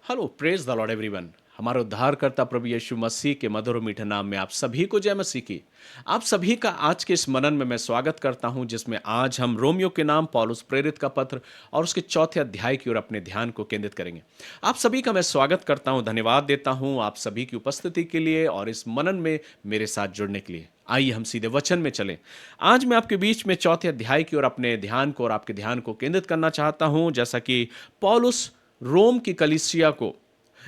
Hello, praise the Lord everyone. हमारे उद्धारकर्ता प्रभु यीशु मसीह के मधुर और मीठे नाम में आप सभी को जय मसीह की। आप सभी का आज के इस मनन में मैं स्वागत करता हूं, जिसमें आज हम रोमियो के नाम पौलुस प्रेरित का पत्र और उसके चौथे अध्याय की ओर अपने ध्यान को केंद्रित करेंगे। आप सभी का मैं स्वागत करता हूं, धन्यवाद देता हूं आप सभी की उपस्थिति के लिए और इस मनन में मेरे साथ जुड़ने के लिए। आइए हम सीधे वचन में चलें। आज मैं आपके बीच में चौथे अध्याय की ओर अपने ध्यान को और आपके ध्यान को केंद्रित करना चाहता हूं। जैसा कि पौलुस रोम की कलीसिया को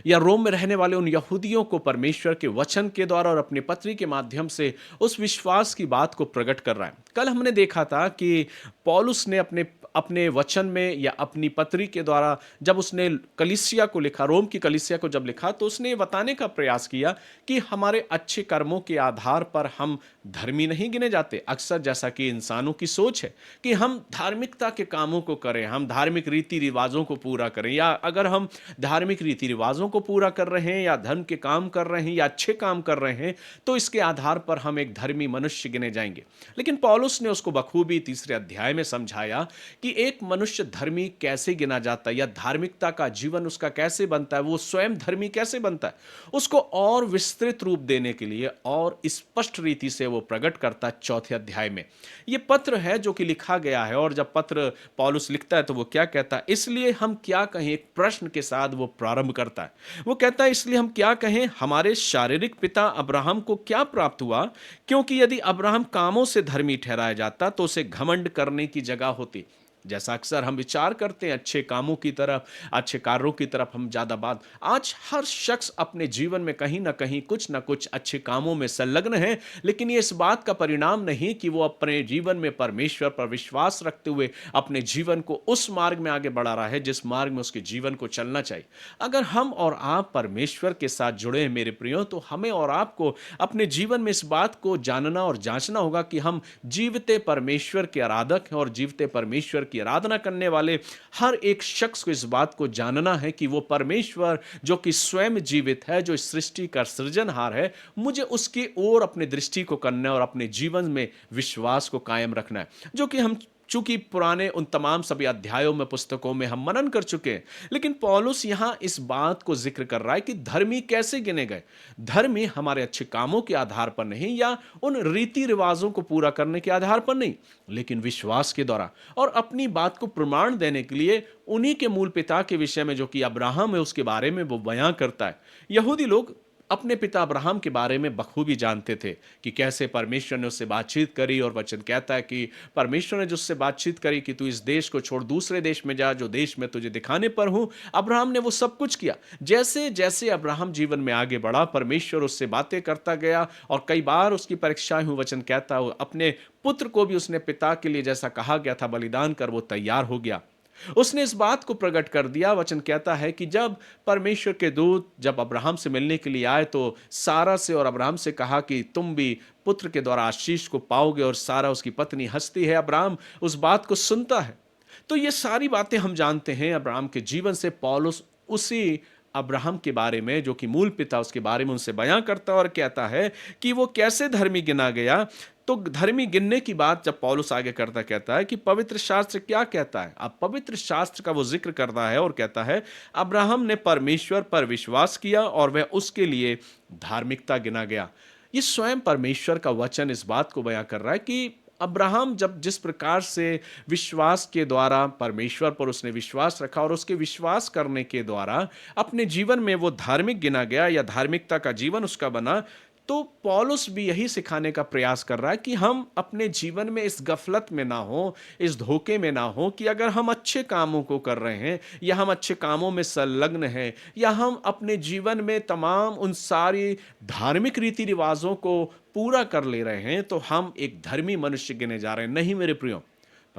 या रोम में रहने वाले उन यहूदियों को परमेश्वर के वचन के द्वारा और अपनी पत्री के माध्यम से उस विश्वास की बात को प्रकट कर रहा है। कल हमने देखा था कि पौलुस ने अपने अपने वचन में या अपनी पत्री के द्वारा जब उसने कलीसिया को लिखा, रोम की कलीसिया को जब लिखा, तो उसने ये बताने का प्रयास किया कि हमारे अच्छे कर्मों के आधार पर हम धर्मी नहीं गिने जाते। अक्सर जैसा कि इंसानों की सोच है कि हम धार्मिकता के कामों को करें, हम धार्मिक रीति रिवाजों को पूरा करें, या अगर हम धार्मिक रीति रिवाजों को पूरा कर रहे हैं या धर्म के काम कर रहे हैं या अच्छे काम कर रहे हैं, तो इसके आधार पर हम एक धर्मी मनुष्य गिने जाएंगे। लेकिन पौलुस ने उसको बखूबी तीसरे अध्याय में समझाया कि एक मनुष्य धर्मी कैसे गिना जाता है या धार्मिकता का जीवन उसका कैसे बनता है, वो स्वयं धर्मी कैसे बनता है। उसको और विस्तृत रूप देने के लिए और स्पष्ट रीति से वो प्रकट करता है चौथे अध्याय में। ये पत्र है जो कि लिखा गया है, और जब पत्र पौलुस लिखता है तो वो क्या कहता है, इसलिए हम क्या कहें, एक प्रश्न के साथ वो प्रारंभ करता है। वो कहता है इसलिए हम क्या कहें, हमारे शारीरिक पिता अब्राहम को क्या प्राप्त हुआ, क्योंकि यदि अब्राहम कामों से धर्मी ठहराया जाता तो उसे घमंड करने की जगह होती। जैसा अक्सर हम विचार करते हैं अच्छे कामों की तरफ, अच्छे कार्यों की तरफ हम ज्यादा बात, आज हर शख्स अपने जीवन में कहीं ना कहीं कुछ ना कुछ अच्छे कामों में संलग्न है, लेकिन ये इस बात का परिणाम नहीं कि वो अपने जीवन में परमेश्वर पर विश्वास रखते हुए अपने जीवन को उस मार्ग में आगे बढ़ा रहा है जिस मार्ग में उसके जीवन को चलना चाहिए। अगर हम और आप परमेश्वर के साथ जुड़े हैं मेरे प्रियो, तो हमें और आपको अपने जीवन में इस बात को जानना और जांचना होगा कि हम जीवते परमेश्वर के आराधक हैं, और जीवते परमेश्वर की आराधना करने वाले हर एक शख्स को इस बात को जानना है कि वो परमेश्वर जो कि स्वयं जीवित है, जो इस सृष्टि का सृजनहार है, मुझे उसकी ओर अपनी दृष्टि को करना है और अपने जीवन में विश्वास को कायम रखना है। जो कि हम चूंकि पुराने उन तमाम सभी अध्यायों में, पुस्तकों में हम मनन कर चुके हैं, लेकिन पौलुस यहां इस बात को जिक्र कर रहा है कि धर्मी कैसे गिने गए। धर्मी हमारे अच्छे कामों के आधार पर नहीं या उन रीति रिवाजों को पूरा करने के आधार पर नहीं, लेकिन विश्वास के द्वारा। और अपनी बात को प्रमाण देने के लिए उन्हीं के मूल पिता के विषय में, जो कि अब्राहम है, उसके बारे में वो बयां करता है। यहूदी लोग अपने पिता अब्राहम के बारे में बखूबी जानते थे कि कैसे परमेश्वर ने उससे बातचीत करी, और वचन कहता है कि परमेश्वर ने जो उससे बातचीत करी कि तू इस देश को छोड़ दूसरे देश में जा, जो देश मैं तुझे दिखाने पर हूं। अब्राहम ने वो सब कुछ किया। जैसे जैसे अब्राहम जीवन में आगे बढ़ा, परमेश्वर उससे बातें करता गया, और कई बार उसकी परीक्षाएं हुई। वचन कहता है अपने पुत्र को भी उसने पिता के लिए जैसा कहा गया था बलिदान कर, वो तैयार हो गया। उसने इस बात को प्रकट कर दिया। वचन कहता है कि जब परमेश्वर के दूत जब अब्राहम से मिलने के लिए आए, तो सारा से और अब्राहम से कहा कि तुम भी पुत्र के द्वारा आशीष को पाओगे, और सारा उसकी पत्नी हंसती है। अब्राहम उस बात को सुनता है। तो ये सारी बातें हम जानते हैं अब्राहम के जीवन से। पौलुस उसी अब्राहम के बारे में, जो कि मूल पिता, उसके बारे में उनसे बयां करता है और कहता है कि वो कैसे धर्मी गिना गया। तो धर्मी गिनने की बात जब पौलुस आगे करता, कहता है कि पवित्र शास्त्र क्या कहता है। अब पवित्र शास्त्र का वो जिक्र करता है और कहता है अब्राहम ने परमेश्वर पर विश्वास किया और वह उसके लिए धार्मिकता गिना गया। ये स्वयं परमेश्वर का वचन इस बात को बयां कर रहा है कि अब्राहम जब जिस प्रकार से विश्वास के द्वारा परमेश्वर पर उसने विश्वास रखा और उसके विश्वास करने के द्वारा अपने जीवन में वो धार्मिक गिना गया या धार्मिकता का जीवन उसका बना, तो पौलुस भी यही सिखाने का प्रयास कर रहा है कि हम अपने जीवन में इस गफलत में ना हो, इस धोखे में ना हो कि अगर हम अच्छे कामों को कर रहे हैं या हम अच्छे कामों में संलग्न हैं या हम अपने जीवन में तमाम उन सारी धार्मिक रीति रिवाजों को पूरा कर ले रहे हैं, तो हम एक धर्मी मनुष्य गिने जा रहे हैं। नहीं मेरे प्रियो,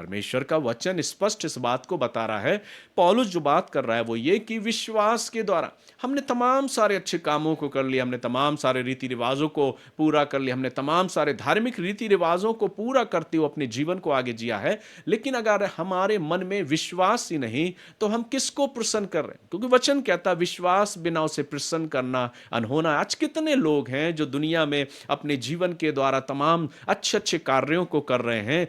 परमेश्वर का वचन स्पष्ट इस बात को बता रहा है। पौलुस जो बात कर रहा है वो ये कि विश्वास के द्वारा हमने तमाम सारे अच्छे कामों को कर लिया, हमने तमाम सारे रीति रिवाजों को पूरा कर लिया, हमने तमाम सारे धार्मिक रीति रिवाजों को पूरा करते हुए अपने जीवन को आगे जिया है, लेकिन अगर हमारे मन में विश्वास ही नहीं तो हम किसको प्रसन्न कर रहे हैं? क्योंकि वचन कहता है विश्वास बिना उसे प्रसन्न करना अनहोना। आज कितने लोग हैं जो दुनिया में अपने जीवन के द्वारा तमाम अच्छे अच्छे कार्यों को कर रहे हैं,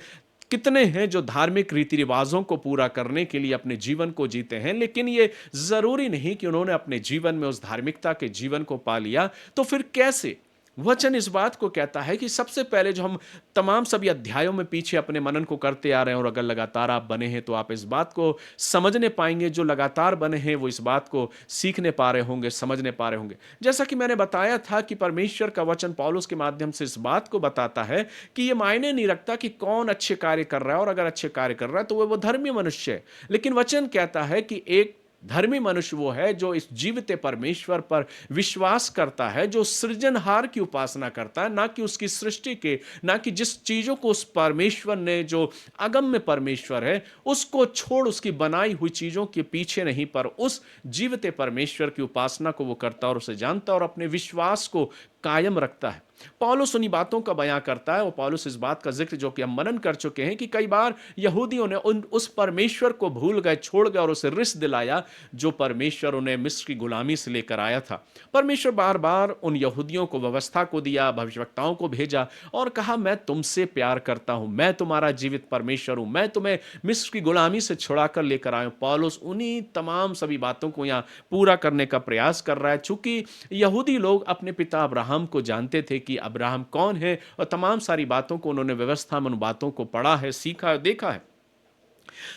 कितने हैं जो धार्मिक रीति रिवाजों को पूरा करने के लिए अपने जीवन को जीते हैं, लेकिन ये जरूरी नहीं कि उन्होंने अपने जीवन में उस धार्मिकता के जीवन को पा लिया। तो फिर कैसे? वचन इस बात को कहता है कि सबसे पहले जो हम तमाम सभी अध्यायों में पीछे अपने मनन को करते आ रहे हैं, और अगर लगातार आप बने हैं तो आप इस बात को समझने पाएंगे, जो लगातार बने हैं वो इस बात को सीखने पा रहे होंगे, समझने पा रहे होंगे। जैसा कि मैंने बताया था कि परमेश्वर का वचन पौलुस के माध्यम से इस बात को बताता है कि ये मायने नहीं रखता कि कौन अच्छे कार्य कर रहा है, और अगर अच्छे कार्य कर रहा है तो वो धर्मी मनुष्य है, लेकिन वचन कहता है कि एक धर्मी मनुष्य वो है जो इस जीवित परमेश्वर पर विश्वास करता है, जो सृजनहार की उपासना करता है, ना कि उसकी सृष्टि के, ना कि जिस चीजों को उस परमेश्वर ने, जो अगम्य परमेश्वर है, उसको छोड़ उसकी बनाई हुई चीजों के पीछे नहीं, पर उस जीवित परमेश्वर की उपासना को वो करता और उसे जानता और अपने विश्वास को कायम रखता है। पौलुस उन्हीं बातों का बयां करता है, और पौलुस इस बात का जिक्र जो कि हम मनन कर चुके हैं कि कई बार यहूदियों ने उस परमेश्वर को भूल गए, छोड़ गए और उसे रिस दिलाया जो परमेश्वर उन्हें मिस्र की गुलामी से लेकर आया था। परमेश्वर बार बार उन यहूदियों को व्यवस्था को दिया, भविष्यवक्ताओं को भेजा और कहा मैं तुमसे प्यार करता हूं, मैं तुम्हारा जीवित परमेश्वर हूं, मैं तुम्हें मिस्र की गुलामी से छुड़ा कर लेकर आया हूं। पौलुस उन्हीं तमाम सभी बातों को यहाँ पूरा करने का प्रयास कर रहा है। चूंकि यहूदी लोग अपने पिता अब्राहम को जानते थे कि अब्राहम कौन है, और तमाम सारी बातों को उन्होंने व्यवस्था में उन बातों को पढ़ा है, सीखा है, देखा है।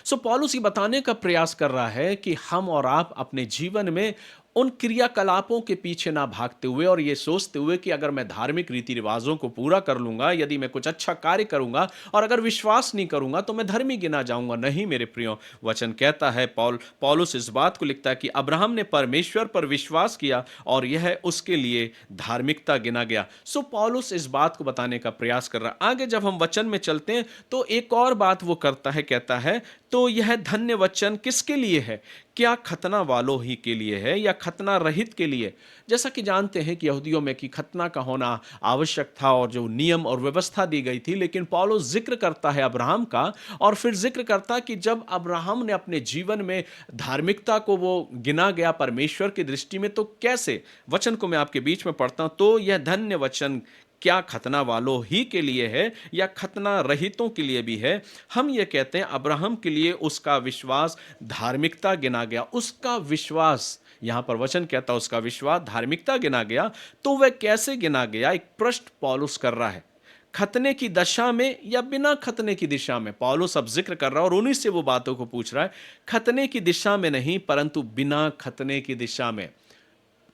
सो पौलुस ये बताने का प्रयास कर रहा है कि हम और आप अपने जीवन में उन क्रियाकलापों के पीछे ना भागते हुए और ये सोचते हुए कि अगर मैं धार्मिक रीति रिवाजों को पूरा कर लूंगा, यदि मैं कुछ अच्छा कार्य करूंगा और अगर विश्वास नहीं करूंगा तो मैं धर्मी गिना जाऊंगा। नहीं मेरे प्रियो, वचन कहता है, पौलुस इस बात को लिखता है कि अब्राहम ने परमेश्वर पर विश्वास किया और यह उसके लिए धार्मिकता गिना गया। सो पौलुस इस बात को बताने का प्रयास कर रहा है। आगे जब हम वचन में चलते हैं तो एक और बात वो करता है, कहता है तो यह धन्य वचन किसके लिए है? क्या खतना वालों ही के लिए है या खतना रहित के लिए? जैसा कि जानते हैं कि यहूदियों में कि खतना का होना आवश्यक था और जो नियम और व्यवस्था दी गई थी, लेकिन पौलुस जिक्र करता है अब्राहम का, और फिर जिक्र करता है कि जब अब्राहम ने अपने जीवन में धार्मिकता को वो गिना गया परमेश्वर की दृष्टि में, तो कैसे? वचन को मैं आपके बीच में पढ़ता हूं। तो यह धन्य वचन क्या खतना वालों ही के लिए है या खतना रहितों के लिए भी है? हम ये कहते हैं अब्राहम के लिए उसका विश्वास धार्मिकता गिना गया। उसका विश्वास, यहां पर वचन कहता है उसका विश्वास धार्मिकता गिना गया। तो वह कैसे गिना गया? एक प्रश्न पौलुस कर रहा है। खतने की दशा में या बिना खतने की दिशा में? पौलुस अब जिक्र कर रहा है और उन्हीं से वो बातों को पूछ रहा है। खतने की दिशा में नहीं, परंतु बिना खतने की दिशा में।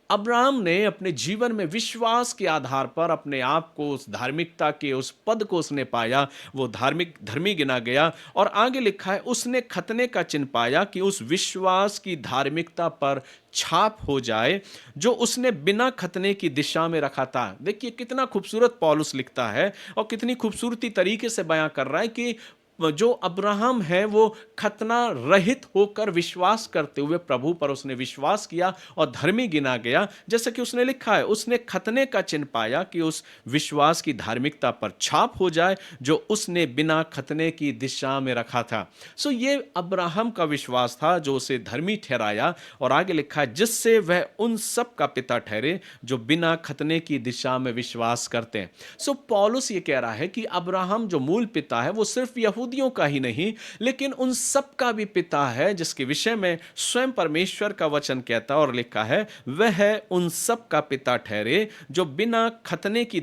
अब्राहम ने अपने जीवन में विश्वास के आधार पर अपने आप को उस धार्मिकता के उस पद को उसने पाया, वो धर्मी गिना गया। और आगे लिखा है उसने खतने का चिन्ह पाया कि उस विश्वास की धार्मिकता पर छाप हो जाए जो उसने बिना खतने की दिशा में रखा था। देखिए कितना खूबसूरत पौलुस लिखता है और कितनी खूबसूरती तरीके से बयां कर रहा है कि जो अब्राहम है वो खतना रहित होकर विश्वास करते हुए प्रभु पर उसने विश्वास किया और धर्मी गिना गया। जैसा कि उसने लिखा है उसने खतने का चिन्ह पाया कि उस विश्वास की धार्मिकता पर छाप हो जाए जो उसने बिना खतने की दिशा में रखा था। सो ये अब्राहम का विश्वास था जो उसे धर्मी ठहराया। और आगे लिखा है जिससे वह उन सब का पिता ठहरे जो बिना खतने की दिशा में विश्वास करते हैं। सो पौलुस ये कह रहा है कि अब्राहम जो मूल पिता है वो सिर्फ यहूदियों का ही नहीं, लेकिन उन सब का भी पिता है, जिसके विषय में स्वयं परमेश्वर का वचन कहता और लिखा है वह उन सब का पिता ठहरे जो बिना खतने की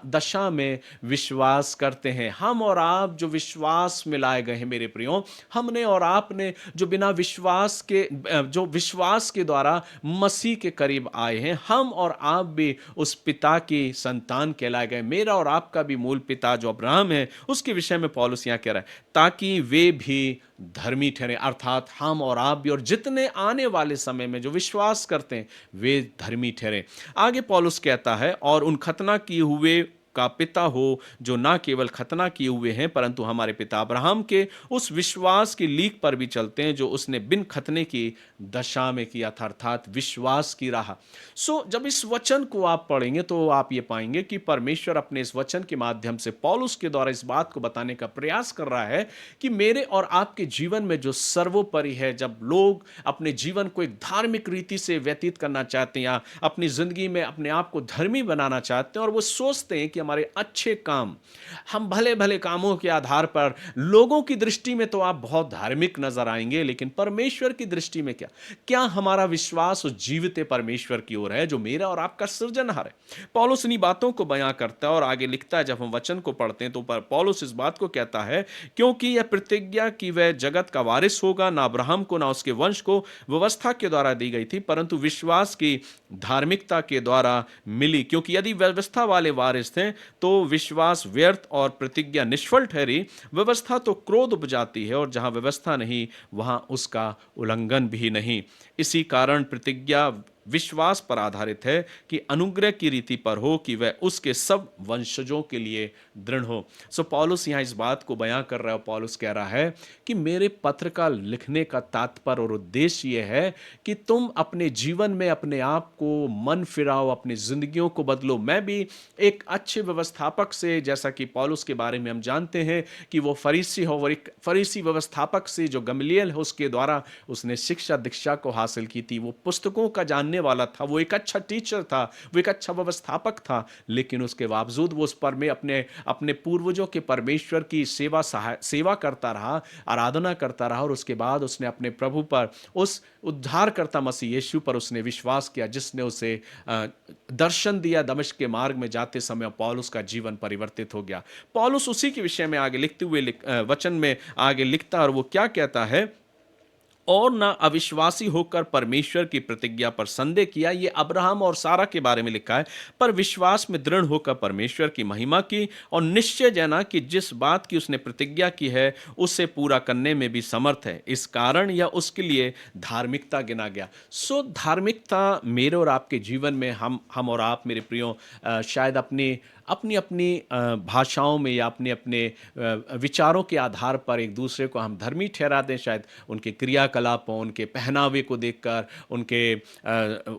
दशा में विश्वास करते हैं। हम और आप जो विश्वास में लाए गए हैं मेरे प्रियो, हमने और आपने जो बिना विश्वास के, जो विश्वास के द्वारा मसीह के करीब आए हैं, हम और आप भी उस पिता की संतान कहलाए गए। मेरा और आपका भी मूल पिता जो अब्राहम है उसके विषय में पौलुस यहां कह रहा है ताकि वे भी धर्मी ठहरे, अर्थात हम और आप भी और जितने आने वाले समय में जो विश्वास करते हैं वे धर्मी ठहरे। आगे पौलुस कहता है और उन खतना किए हुए का पिता हो, जो ना केवल खतना किए हुए हैं परंतु हमारे पिता अब्राहम के उस विश्वास की लीक पर भी चलते हैं जो उसने बिन खतने की दशा में किया था, अर्थात विश्वास की राह। जब इस वचन को आप पढ़ेंगे तो आप ये पाएंगे कि परमेश्वर अपने इस वचन के माध्यम से पौलुस के द्वारा इस बात को बताने का प्रयास कर रहा है कि मेरे और आपके जीवन में जो सर्वोपरि है, जब लोग अपने जीवन को एक धार्मिक रीति से व्यतीत करना चाहते हैं या अपनी जिंदगी में अपने आप को धर्मी बनाना चाहते हैं और वो सोचते हैं कि हमारे अच्छे काम, हम भले भले कामों के आधार पर लोगों की दृष्टि में तो आप बहुत धार्मिक नजर आएंगे, लेकिन परमेश्वर की दृष्टि में क्या क्या हमारा विश्वास उस जीवित परमेश्वर की ओर है जो मेरा और आपका सृजनहार है। पौलुस इन्हीं बातों को बयां करता है और आगे लिखता है। जब हम वचन को पढ़ते हैं तो पौलुस इस बात को कहता है, क्योंकि यह प्रतिज्ञा कि वह जगत का वारिस होगा ना अब्राहम को ना उसके वंश को व्यवस्था के द्वारा दी गई थी परंतु विश्वास की धार्मिकता के द्वारा मिली, क्योंकि यदि व्यवस्था वाले वारिस थे तो विश्वास व्यर्थ और प्रतिज्ञा निष्फल ठहरी। व्यवस्था तो क्रोध उपजाती है और जहां व्यवस्था नहीं वहां उसका उल्लंघन भी नहीं। इसी कारण प्रतिज्ञा विश्वास पर आधारित है कि अनुग्रह की रीति पर हो कि वह उसके सब वंशजों के लिए दृढ़ हो। पौलुस यहाँ इस बात को बयां कर रहा है। पौलुस कह रहा है कि मेरे पत्र का लिखने का तात्पर्य और उद्देश्य यह है कि तुम अपने जीवन में अपने आप को मन फिराओ, अपनी जिंदगियों को बदलो। मैं भी एक अच्छे व्यवस्थापक से, जैसा कि पौलुस के बारे में हम जानते हैं कि वो फरीसी हो, और एक फरीसी व्यवस्थापक से जो गमलीएल है उसके द्वारा उसने शिक्षा दीक्षा को हासिल की थी। वो पुस्तकों का जानने वाला था, वो एक अच्छा टीचर था, वो एक अच्छा व्यवस्थापक था, लेकिन उसके बावजूद वो उस पर में अपने अपने पूर्वजों के परमेश्वर की सेवा करता रहा, आराधना करता रहा और उसके बाद उसने अपने प्रभु पर, उस उद्धारकर्ता मसीह यीशु पर उसने विश्वास किया जिसने उसे दर्शन दिया दमिश्क के मार्ग में जाते समय। पौलुस का जीवन परिवर्तित हो गया। पौलुस उसी के विषय में आगे लिखते हुए वचन में आगे लिखता है और वो क्या कहता है, और ना अविश्वासी होकर परमेश्वर की प्रतिज्ञा पर संदेह किया। ये अब्राहम और सारा के बारे में लिखा है। पर विश्वास में दृढ़ होकर परमेश्वर की महिमा की और निश्चय जाना कि जिस बात की उसने प्रतिज्ञा की है उसे पूरा करने में भी समर्थ है। इस कारण यह उसके लिए धार्मिकता गिना गया। धार्मिकता मेरे और आपके जीवन में हम और आप मेरे प्रियो शायद अपनी अपनी अपनी भाषाओं में या अपने अपने विचारों के आधार पर एक दूसरे को हम धर्मी ठहरा दें, शायद उनके क्रियाकलापों, उनके पहनावे को देखकर, उनके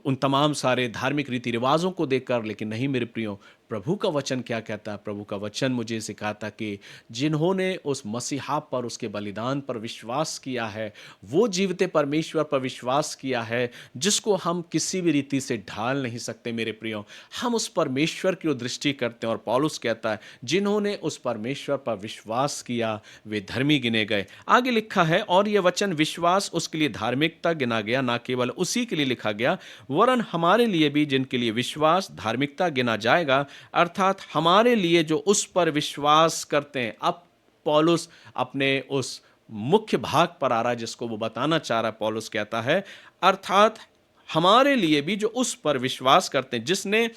उन तमाम सारे धार्मिक रीति रिवाजों को देखकर। लेकिन नहीं मेरे प्रियो, प्रभु का वचन क्या कहता है? प्रभु का वचन मुझे सिखाता कि जिन्होंने उस मसीहा पर, उसके बलिदान पर विश्वास किया है, वो जीवते परमेश्वर पर विश्वास किया है जिसको हम किसी भी रीति से ढाल नहीं सकते। मेरे प्रियो, हम उस परमेश्वर की दृष्टि करते हैं और पौलुस कहता है जिन्होंने उस परमेश्वर पर विश्वास किया वे धर्मी गिने गए। आगे लिखा है, और यह वचन विश्वास उसके लिए धार्मिकता गिना गया, ना केवल उसी के लिए लिखा गया वरन हमारे लिए भी, जिनके लिए विश्वास धार्मिकता गिना जाएगा, अर्थात हमारे लिए जो उस पर विश्वास करते हैं। अब पौलुस अपने उस मुख्य भाग पर आ रहा है जिसको वो बताना चाह रहा है। पौलुस कहता है अर्थात हमारे लिए भी जो उस पर विश्वास करते हैं जिसने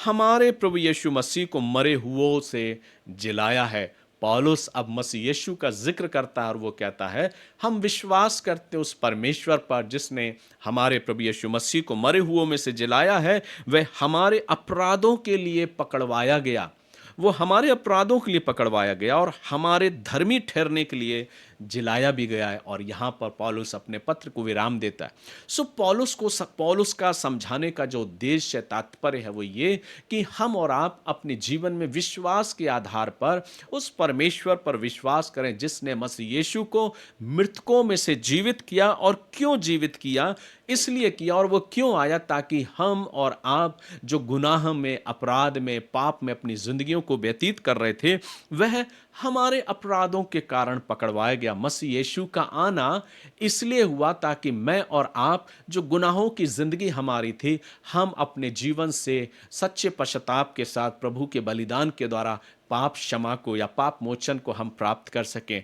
हमारे प्रभु यीशु मसीह को मरे हुओं से जिलाया है। पौलुस अब मसीह यीशु का जिक्र करता है और वो कहता है हम विश्वास करते उस परमेश्वर पर जिसने हमारे प्रभु यीशु मसीह को मरे हुओं में से जिलाया है। वह हमारे अपराधों के लिए पकड़वाया गया, वो हमारे अपराधों के लिए पकड़वाया गया और हमारे धर्मी ठहरने के लिए जिलाया भी गया है। और यहाँ पर पौलुस अपने पत्र को विराम देता है। पौलुस का समझाने का जो उद्देश्य तात्पर्य है वो ये कि हम और आप अपने जीवन में विश्वास के आधार पर उस परमेश्वर पर विश्वास करें जिसने मसीह यीशु को मृतकों में से जीवित किया। और क्यों जीवित किया? इसलिए किया, और वो क्यों आया? ताकि हम और आप जो गुनाह में, अपराध में, पाप में अपनी जिंदगियों को व्यतीत कर रहे थे, वह हमारे अपराधों के कारण पकड़वाया गया। मसीह यीशु का आना इसलिए हुआ ताकि मैं और आप, जो गुनाहों की जिंदगी हमारी थी, हम अपने जीवन से सच्चे पश्चाताप के साथ प्रभु के बलिदान के द्वारा पाप क्षमा को या पाप मोचन को हम प्राप्त कर सकें।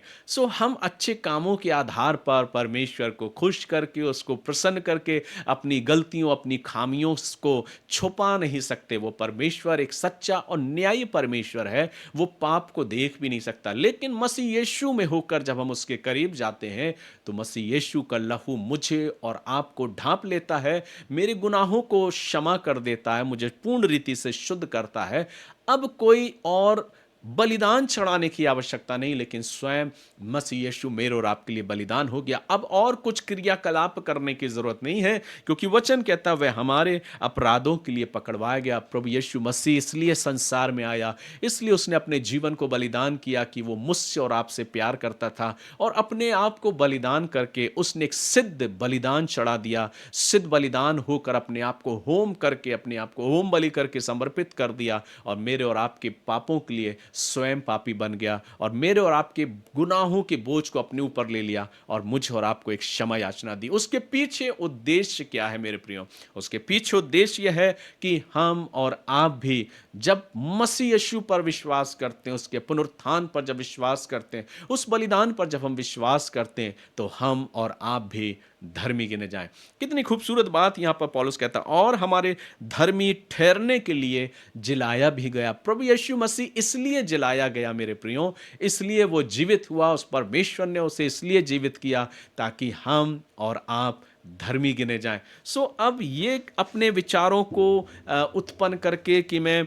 हम अच्छे कामों के आधार पर परमेश्वर को खुश करके, उसको प्रसन्न करके अपनी गलतियों, अपनी खामियों को छुपा नहीं सकते। वो परमेश्वर एक सच्चा और न्यायी परमेश्वर है, वो पाप को देख भी नहीं सकता। लेकिन मसीह यीशु में होकर जब हम उसके करीब जाते हैं तो मसीह यीशु का लहू मुझे और आपको ढांप लेता है, मेरे गुनाहों को क्षमा कर देता है, मुझे पूर्ण रीति से शुद्ध करता है। अब कोई और बलिदान चढ़ाने की आवश्यकता नहीं, लेकिन स्वयं मसीह यीशु मेरे और आपके लिए बलिदान हो गया। अब और कुछ क्रियाकलाप करने की जरूरत नहीं है, क्योंकि वचन कहता है वह हमारे अपराधों के लिए पकड़वाया गया। प्रभु यीशु मसीह इसलिए संसार में आया, इसलिए उसने अपने जीवन को बलिदान किया कि वो मुझसे और आपसे प्यार करता था, और अपने आप को बलिदान करके उसने एक सिद्ध बलिदान चढ़ा दिया। सिद्ध बलिदान होकर अपने आप को होम करके, अपने आप को होम बलि करके समर्पित कर दिया, और मेरे और आपके पापों के लिए स्वयं पापी बन गया, और मेरे और आपके गुनाहों के बोझ को अपने ऊपर ले लिया, और मुझे और आपको एक क्षमा याचना दी। उसके पीछे उद्देश्य क्या है मेरे प्रियो? उसके पीछे उद्देश्य यह है कि हम और आप भी जब मसीह यीशु पर विश्वास करते हैं, उसके पुनरुत्थान पर जब विश्वास करते हैं, उस बलिदान पर जब हम विश्वास करते हैं, तो हम और आप भी धर्मी गिने जाएं। कितनी खूबसूरत बात यहां पर पौलुस कहता है, और हमारे धर्मी ठहरने के लिए जिलाया भी गया। प्रभु यीशु मसीह इसलिए जिलाया गया मेरे प्रियो, इसलिए वो जीवित हुआ, उस परमेश्वर ने उसे इसलिए जीवित किया ताकि हम और आप धर्मी गिने जाएं। अब ये अपने विचारों को उत्पन्न करके कि मैं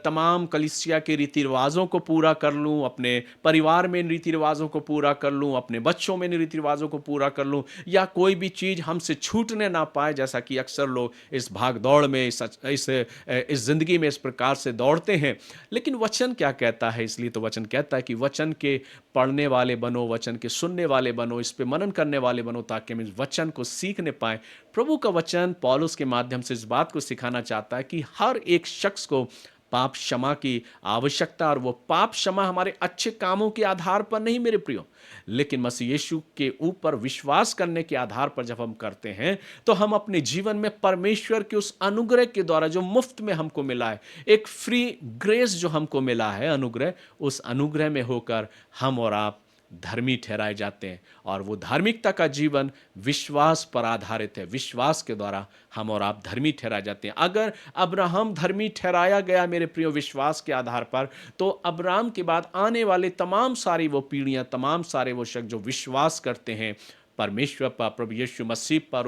तमाम कलीसिया के रीति रिवाजों को पूरा कर लूं, अपने परिवार में इन रीति रिवाजों को पूरा कर लूं, अपने बच्चों में इन रीति रिवाजों को पूरा कर लूं, या कोई भी चीज हमसे छूटने ना पाए, जैसा कि अक्सर लोग इस भाग दौड़ में, इस जिंदगी में इस प्रकार से दौड़ते हैं। लेकिन वचन क्या कहता है? इसलिए तो वचन कहता है कि वचन के पढ़ने वाले बनो, वचन के सुनने वाले बनो, इस पे मनन करने वाले बनो, ताकि हम इस वचन को सीखने पाए। प्रभु का वचन पौलुस के माध्यम से इस बात को सिखाना चाहता है कि हर एक शख्स को पाप क्षमा की आवश्यकता, और वो पाप क्षमा हमारे अच्छे कामों के आधार पर नहीं मेरे प्रियो, लेकिन मसीह यीशु के ऊपर विश्वास करने के आधार पर जब हम करते हैं, तो हम अपने जीवन में परमेश्वर के उस अनुग्रह के द्वारा जो मुफ्त में हमको मिला है, एक फ्री ग्रेस जो हमको मिला है अनुग्रह, उस अनुग्रह में होकर हम और आप धर्मी ठहराए जाते हैं। और वो धार्मिकता का जीवन विश्वास पर आधारित है। विश्वास के द्वारा हम और आप धर्मी ठहराए जाते हैं। अगर अब्राहम धर्मी ठहराया गया मेरे प्रियो विश्वास के आधार पर, तो अब्राहम के बाद आने वाले तमाम सारी वो पीढ़ियां, तमाम सारे वो शख्स जो विश्वास करते हैं परमेश्वर पर, प्रभु यीशु मसीह पर,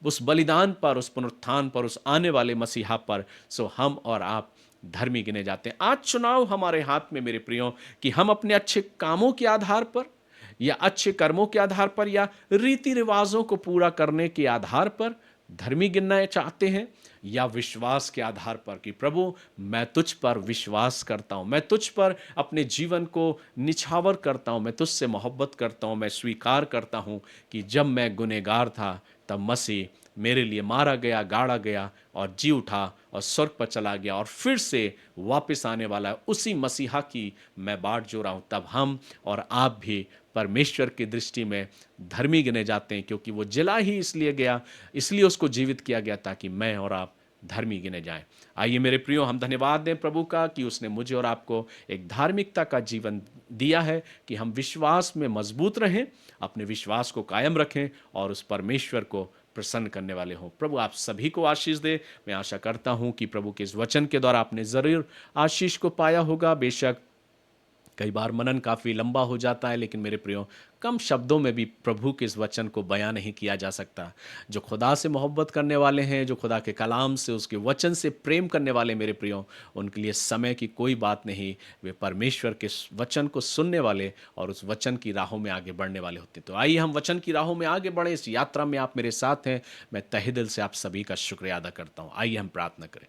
उस बलिदान पर, उस पुनरुत्थान पर, उस आने वाले मसीहा पर, हम और आप धर्मी गिने जाते हैं। आज चुनाव हमारे हाथ में मेरे प्रियो, कि हम अपने अच्छे कामों के आधार पर, या अच्छे कर्मों के आधार पर, या रीति रिवाजों को पूरा करने के आधार पर धर्मी गिनना चाहते हैं, या विश्वास के आधार पर कि प्रभु मैं तुझ पर विश्वास करता हूं, मैं तुझ पर अपने जीवन को निछावर करता हूं, मैं तुझसे मोहब्बत करता हूं, मैं स्वीकार करता हूं कि जब मैं गुनहगार था तब मसीह मेरे लिए मारा गया, गाड़ा गया और जी उठा और स्वर्ग पर चला गया, और फिर से वापस आने वाला है। उसी मसीहा की मैं बाट जो रहा हूं। तब हम और आप भी परमेश्वर की दृष्टि में धर्मी गिने जाते हैं, क्योंकि वो जिला ही इसलिए गया, इसलिए उसको जीवित किया गया ताकि मैं और आप धर्मी गिने जाएं। आइए मेरे प्रियो, हम धन्यवाद दें प्रभु का कि उसने मुझे और आपको एक धार्मिकता का जीवन दिया है, कि हम विश्वास में मजबूत रहें, अपने विश्वास को कायम रखें, और उस परमेश्वर को प्रसन्न करने वाले हों। प्रभु आप सभी को आशीष दे। मैं आशा करता हूं कि प्रभु के इस वचन के द्वारा आपने जरूर आशीष को पाया होगा। बेशक कई बार मनन काफ़ी लंबा हो जाता है, लेकिन मेरे प्रियो कम शब्दों में भी प्रभु के इस वचन को बयां नहीं किया जा सकता। जो खुदा से मोहब्बत करने वाले हैं, जो खुदा के कलाम से, उसके वचन से प्रेम करने वाले मेरे प्रियो, उनके लिए समय की कोई बात नहीं। वे परमेश्वर के वचन को सुनने वाले और उस वचन की राहों में आगे बढ़ने वाले होते हैं। तो आइए हम वचन की राहों में आगे बढ़ें। इस यात्रा में आप मेरे साथ हैं। मैं तहे दिल से आप सभी का शुक्रिया अदा करता हूँ। आइए हम प्रार्थना करें।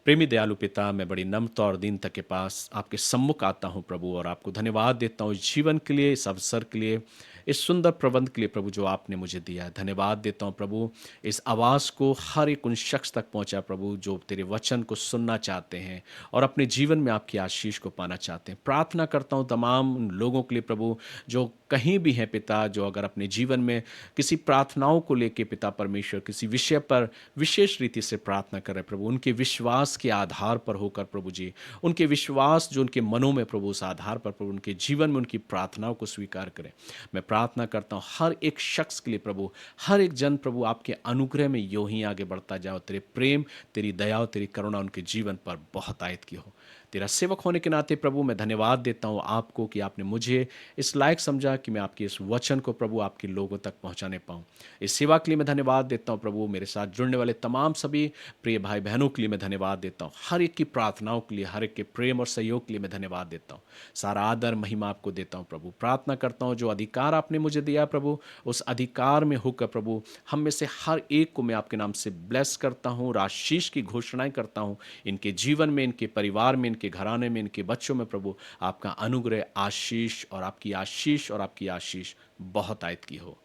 प्रेमी दयालु पिता, मैं बड़ी नम्रता और दीनता के पास आपके सम्मुख आता हूँ प्रभु, और आपको धन्यवाद देता हूँ इस जीवन के लिए, इस अवसर के लिए, इस सुंदर प्रबंध के लिए प्रभु जो आपने मुझे दिया है। धन्यवाद देता हूँ प्रभु, इस आवाज़ को हर एक उन शख्स तक पहुँचा प्रभु जो तेरे वचन को सुनना चाहते हैं और अपने जीवन में आपकी आशीष को पाना चाहते हैं। प्रार्थना करता हूँ तमाम उन लोगों के लिए प्रभु जो कहीं भी हैं पिता, जो अगर अपने जीवन में किसी प्रार्थनाओं को लेके पिता परमेश्वर किसी विषय पर विशेष रीति से प्रार्थना कर रहे प्रभु, उनके विश्वास के आधार पर होकर प्रभु जी, उनके विश्वास जो उनके मनों में प्रभु उस आधार पर प्रभु उनके जीवन में उनकी प्रार्थनाओं को स्वीकार करें। मैं प्रार्थना करता हूँ हर एक शख्स के लिए प्रभु, हर एक जन प्रभु आपके अनुग्रह में यूं ही आगे बढ़ता जाओ। तेरे प्रेम, तेरी दया और तेरी करुणा उनके जीवन पर बहुत आयत की हो। तेरा सेवक होने के नाते प्रभु मैं धन्यवाद देता हूँ आपको कि आपने मुझे इस लायक समझा कि मैं आपके इस वचन को प्रभु आपके लोगों तक पहुँचाने पाऊँ। इस सेवा के लिए मैं धन्यवाद देता हूँ प्रभु। मेरे साथ जुड़ने वाले तमाम सभी प्रिय भाई बहनों के लिए मैं धन्यवाद देता हूँ। हर एक की प्रार्थनाओं के लिए, हर एक के प्रेम और सहयोग के लिए मैं धन्यवाद देता हूँ। सारा आदर महिमा आपको देता हूँ प्रभु। प्रार्थना करता हूँ जो अधिकार आपने मुझे दिया प्रभु, उस अधिकार में होकर प्रभु हम में से हर एक को मैं आपके नाम से ब्लेस करता हूँ, आशीष की घोषणाएं करता हूँ। इनके जीवन में, इनके परिवार में, इनके घराने में, इनके बच्चों में प्रभु आपका अनुग्रह, आशीष और आपकी आशीष और आपकी आशीष बहुत आयत की हो।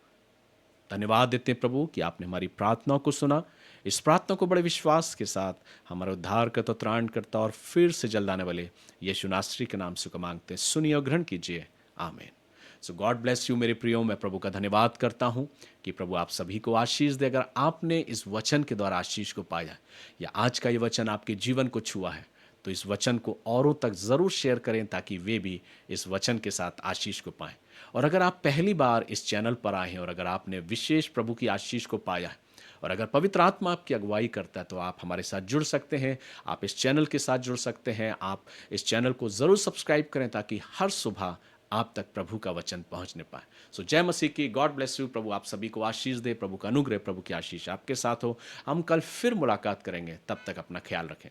धन्यवाद देते हैं प्रभु कि आपने हमारी प्रार्थनाओं को सुना। इस प्रार्थना को बड़े विश्वास के साथ हमारा उद्धार करता, त्राण करता और फिर से जल्द आने वाले यीशु नासरी के नाम से को मांगते हैं। सुनिए और ग्रहण कीजिए। आमीन। सो गॉड ब्लेस यू मेरे प्रियो। मैं प्रभु का धन्यवाद करता हूँ कि प्रभु आप सभी को आशीष दे। अगर आपने इस वचन के द्वारा आशीष को पाया या आज का ये वचन आपके जीवन को छुआ है तो इस वचन को औरों तक ज़रूर शेयर करें ताकि वे भी इस वचन के साथ आशीष को पाएं। और अगर आप पहली बार इस चैनल पर आए हैं और अगर आपने विशेष प्रभु की आशीष को पाया है और अगर पवित्र आत्मा आपकी अगुवाई करता है तो आप हमारे साथ जुड़ सकते हैं। आप इस चैनल के साथ जुड़ सकते हैं। आप इस चैनल को ज़रूर सब्सक्राइब करें ताकि हर सुबह आप तक प्रभु का वचन पहुंचने पाए। सो जय मसीह की। God bless you. प्रभु आप सभी को आशीष दे। प्रभु का अनुग्रह, प्रभु की आशीष आपके साथ हो। हम कल फिर मुलाकात करेंगे। तब तक अपना ख्याल रखें।